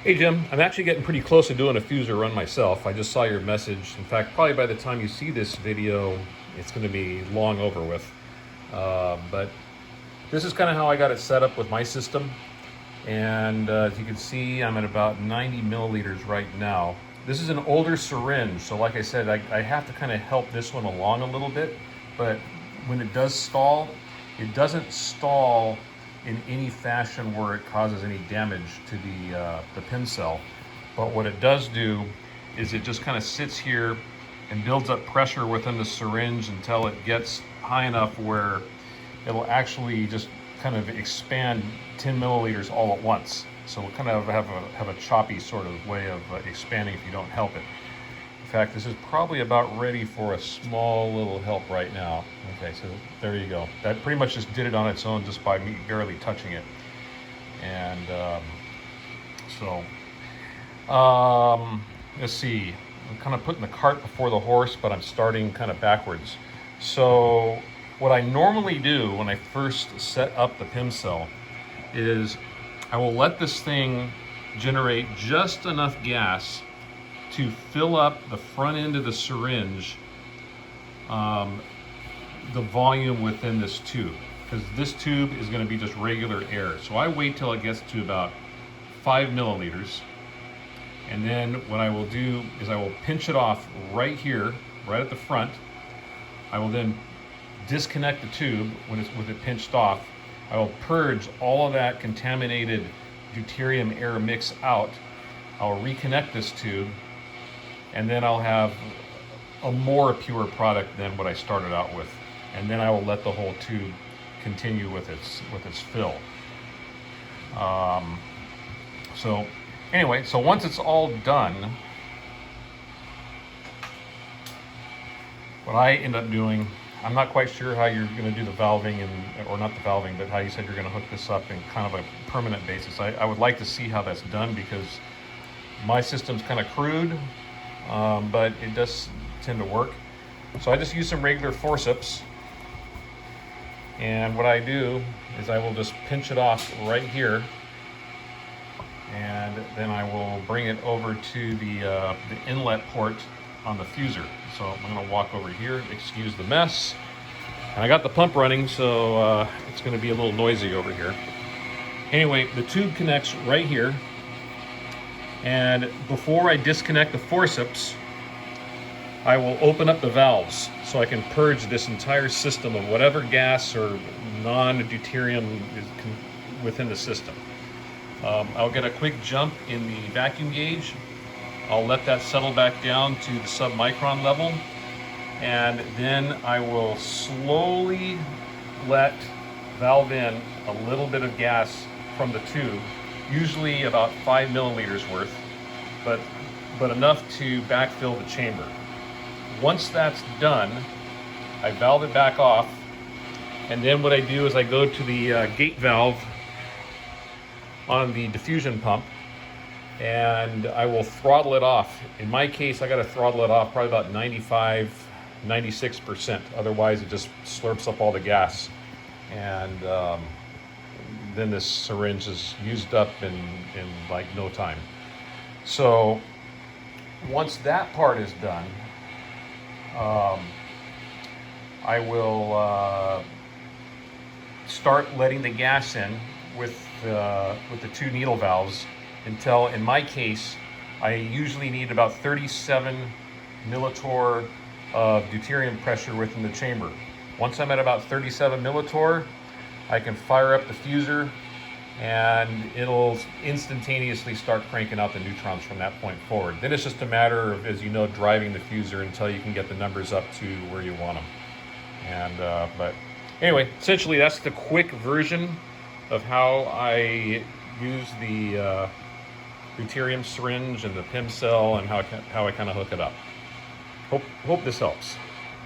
Hey Jim, I'm actually getting pretty close to doing a fuser run myself. I just saw your message. In fact, probably by the time you see this video, it's going to be long over with. But this is kind of how I got it set up with my system. And as you can see, I'm at about 90 milliliters right now. This is an older syringe, so like I said, I have to kind of help this one along a little bit. But when it does stall, it doesn't stall in any fashion where it causes any damage to the PEM cell. But what it does do is it just kind of sits here and builds up pressure within the syringe until it gets high enough where it'll actually just kind of expand 10 milliliters all at once. So it'll kind of have a choppy sort of way of expanding if you don't help it. In fact, this is probably about ready for a small little help right now. Okay, so there you go. That pretty much just did it on its own just by me barely touching it. And let's see. I'm kind of putting the cart before the horse, but I'm starting kind of backwards. So what I normally do when I first set up the PEM cell is I will let this thing generate just enough gas to fill up the front end of the syringe, the volume within this tube, because this tube is going to be just regular air. So I wait till it gets to about 5 milliliters, and then what I will do is I will pinch it off right here, right at the front. I will then disconnect the tube with it pinched off. I will purge all of that contaminated deuterium air mix out. I'll reconnect this tube, and then I'll have a more pure product than what I started out with. And then I will let the whole tube continue with its fill. So anyway, so once it's all done, what I end up doing, I'm not quite sure how you're going to do the valving, or not the valving, but how you said you're going to hook this up in kind of a permanent basis. I would like to see how that's done, because my system's kind of crude, but it does tend to work. So I just use some regular forceps, and what I do is I will just pinch it off right here, and then I will bring it over to the inlet port on the fuser. So I'm going to walk over here, excuse the mess, and I got the pump running, so it's going to be a little noisy over here. Anyway, the tube connects right here, and before I disconnect the forceps, I will open up the valves so I can purge this entire system of whatever gas or non-deuterium is within the system. I'll get a quick jump in the vacuum gauge. I'll let that settle back down to the sub-micron level, and then I will slowly let valve in a little bit of gas from the tube, usually about 5 milliliters worth, but enough to backfill the chamber. Once that's done, I valve it back off, and then what I do is I go to the gate valve on the diffusion pump, and I will throttle it off. In my case, I got to throttle it off probably about 96%. Otherwise, it just slurps up all the gas, and then this syringe is used up in like no time. So once that part is done, I will start letting the gas in with the 2 needle valves until, in my case, I usually need about 37 millitorr of deuterium pressure within the chamber. Once I'm at about 37 millitorr, I can fire up the fuser, and it'll instantaneously start cranking out the neutrons from that point forward. Then it's just a matter of, as you know, driving the fuser until you can get the numbers up to where you want them. And but anyway, essentially that's the quick version of how I use the deuterium syringe and the PEM cell, and how I kind of hook it up. Hope this helps.